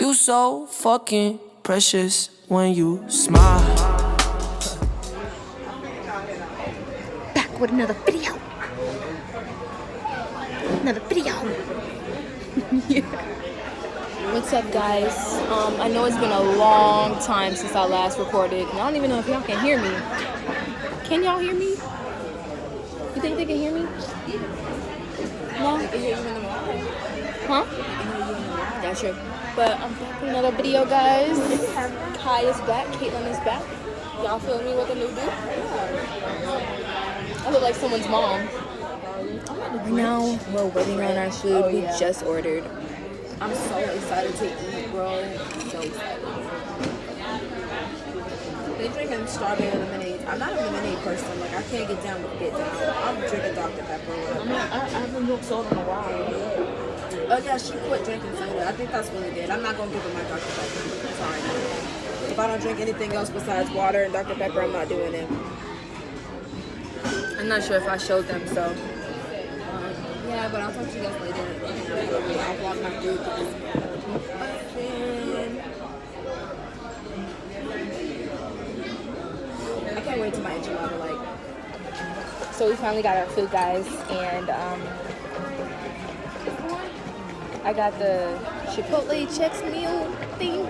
You so fucking precious when you smile. Back with another video. Yeah. What's up, guys? I know it's been a long time since I last recorded, and I don't even know if y'all can hear me. Can y'all hear me? You think they can hear me? No? Huh? That's true. But I'm back with another video, guys. Kai is back. Caitlin is back. Y'all feel me with the new dude? I look like someone's mom. Right now, we're waiting on our food. We just ordered. I'm so excited to eat, bro. So excited. They drinking strawberry lemonade. I'm not a lemonade person. Like, I can't get down with get down. I'm drinking Dr. Pepper. I haven't drunk soda in a while. Oh yeah, she quit drinking soda. I think that's really good. I'm not gonna give her my Dr. Pepper. Sorry. If I don't drink anything else besides water and Dr. Pepper, I'm not doing it. I'm not sure if I showed them, so. Yeah, but I'll talk to you guys later. I'll vlog my food. I can't wait till my enchilada, like. So we finally got our food, guys, and I got the Chipotle Chex meal thing.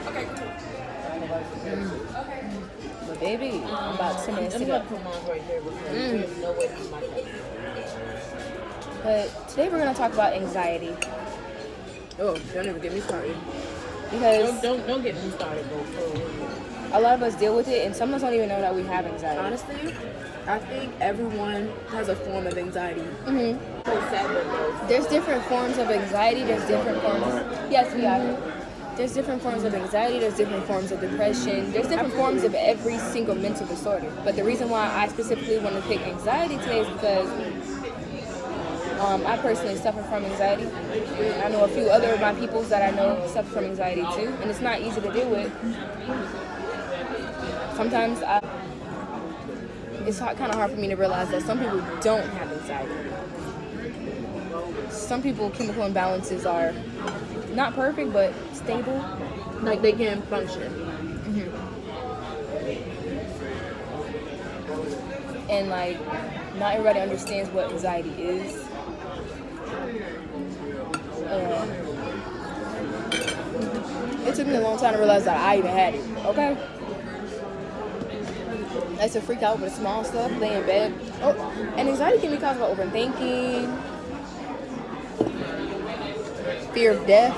Okay. But baby, I'm about 10 minutes to go. But today we're gonna talk about anxiety. Oh, don't even get me started. Because Don't get me started, bro. a lot of us deal with it, and some of us don't even know that we have anxiety. Honestly, I think everyone has a form of anxiety. Mm-hmm. There's different forms of anxiety. There's different forms. Yes, we are. There's different forms of anxiety. There's different forms of depression. There's different forms of every single mental disorder. But the reason why I specifically want to pick anxiety today is because I personally suffer from anxiety. I know a few other of my peoples that I know suffer from anxiety too, and it's not easy to deal with. Sometimes it's kind of hard for me to realize that some people don't have anxiety. Some people, chemical imbalances are not perfect, but stable. Like they can function. Mm-hmm. And like, not everybody understands what anxiety is. It took me a long time to realize that I even had it. Okay. I used to freak out with small stuff, lay in bed. Oh, and anxiety can be caused by overthinking, fear of death.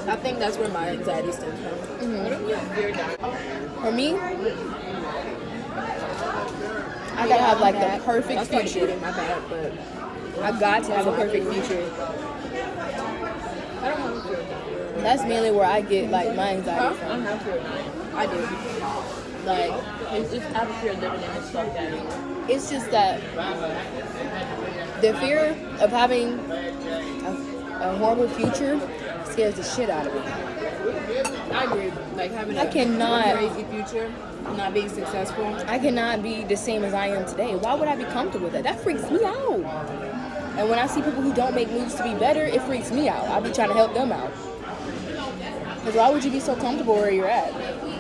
I think that's where my anxiety stems from. Mm-hmm. For me, I gotta have like the perfect future. My bad, but I got to have a perfect future. I don't have a fear. That's mainly where I get like my anxiety from. I have fear. I do. Like, it's just I have a fear of living in this stuff that. It's just that the fear of having a horrible future scares the shit out of me. I agree. Like having I cannot a crazy future, not being successful. I cannot be the same as I am today. Why would I be comfortable with that? That freaks me out. And when I see people who don't make moves to be better, it freaks me out. I'll be trying to help them out. Because why would you be so comfortable where you're at?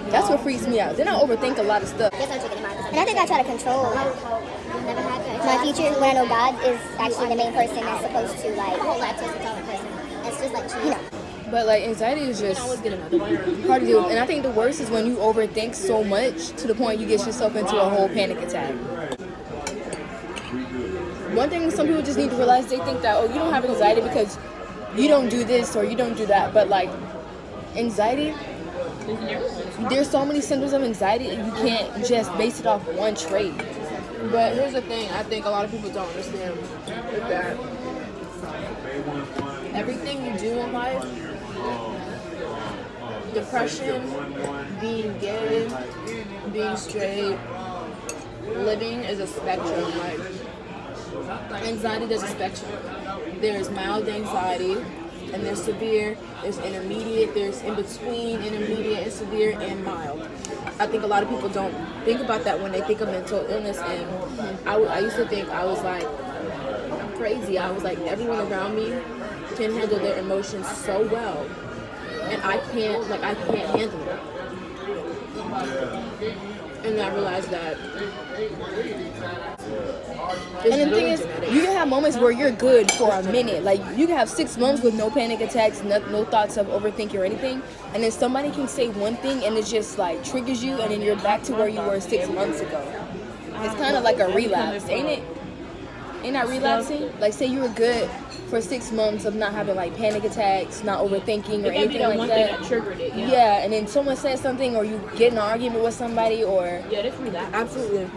That's what freaks me out. Then I overthink a lot of stuff. And I think I try to control my future when I know God is actually the main person that's supposed to like lactose intolerant person. It's just like, you know. But like anxiety is just hard to deal with. And I think the worst is when you overthink so much to the point you get yourself into a whole panic attack. One thing some people just need to realize, they think that, oh, you don't have anxiety because you don't do this or you don't do that. But like anxiety, there's so many symptoms of anxiety and you can't just base it off one trait. But here's the thing, I think a lot of people don't understand is that everything you do in life, depression, being gay, being straight, living is a spectrum. Like anxiety, there's a spectrum. There's mild anxiety, and there's severe, there's intermediate, there's in between, intermediate and severe, and mild. I think a lot of people don't think about that when they think of mental illness, and I used to think I was like crazy. I was like, everyone around me can handle their emotions so well, and I can't handle it. And I realized that. And the thing is, you can have moments where you're good for a minute. Like, you can have 6 months with no panic attacks, no thoughts of overthinking or anything. And then somebody can say one thing and it just, like, triggers you, and then you're back to where you were 6 months ago. It's kind of like a relapse, ain't it? Ain't that relapsing? Like, say you were good for 6 months of not having, like, panic attacks, not overthinking or anything like one that. thing that triggered it. Yeah, and then someone says something, or you get in an argument with somebody, or That's relapse. Absolutely.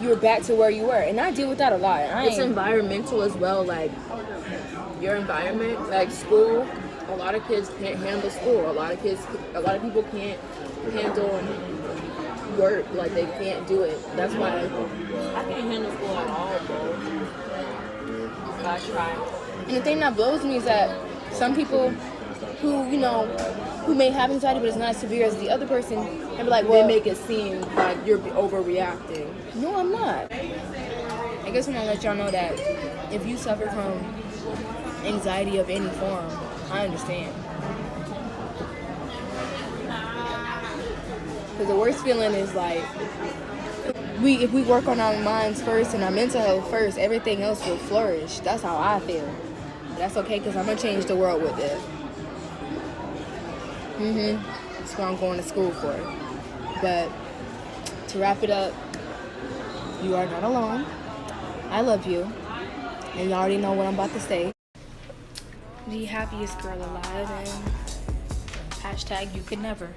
you're back to where you were. And I deal with that a lot. It's environmental as well. Like, your environment, like school. A lot of kids can't handle school. A lot of people can't handle work. Like, they can't do it. That's why I can't handle school at all, bro. I try. And the thing that blows me is that some people who may have anxiety but it's not as severe as the other person, and be like, well, they make it seem like you're overreacting. No, I'm not. I guess I'm gonna let y'all know that if you suffer from anxiety of any form, I understand. Because the worst feeling is like, if we work on our minds first and our mental health first, everything else will flourish. That's how I feel. That's okay, because I'm going to change the world with it. That's what I'm going to school for. But to wrap it up, you are not alone. I love you. And you already know what I'm about to say. The happiest girl alive, and # you could never.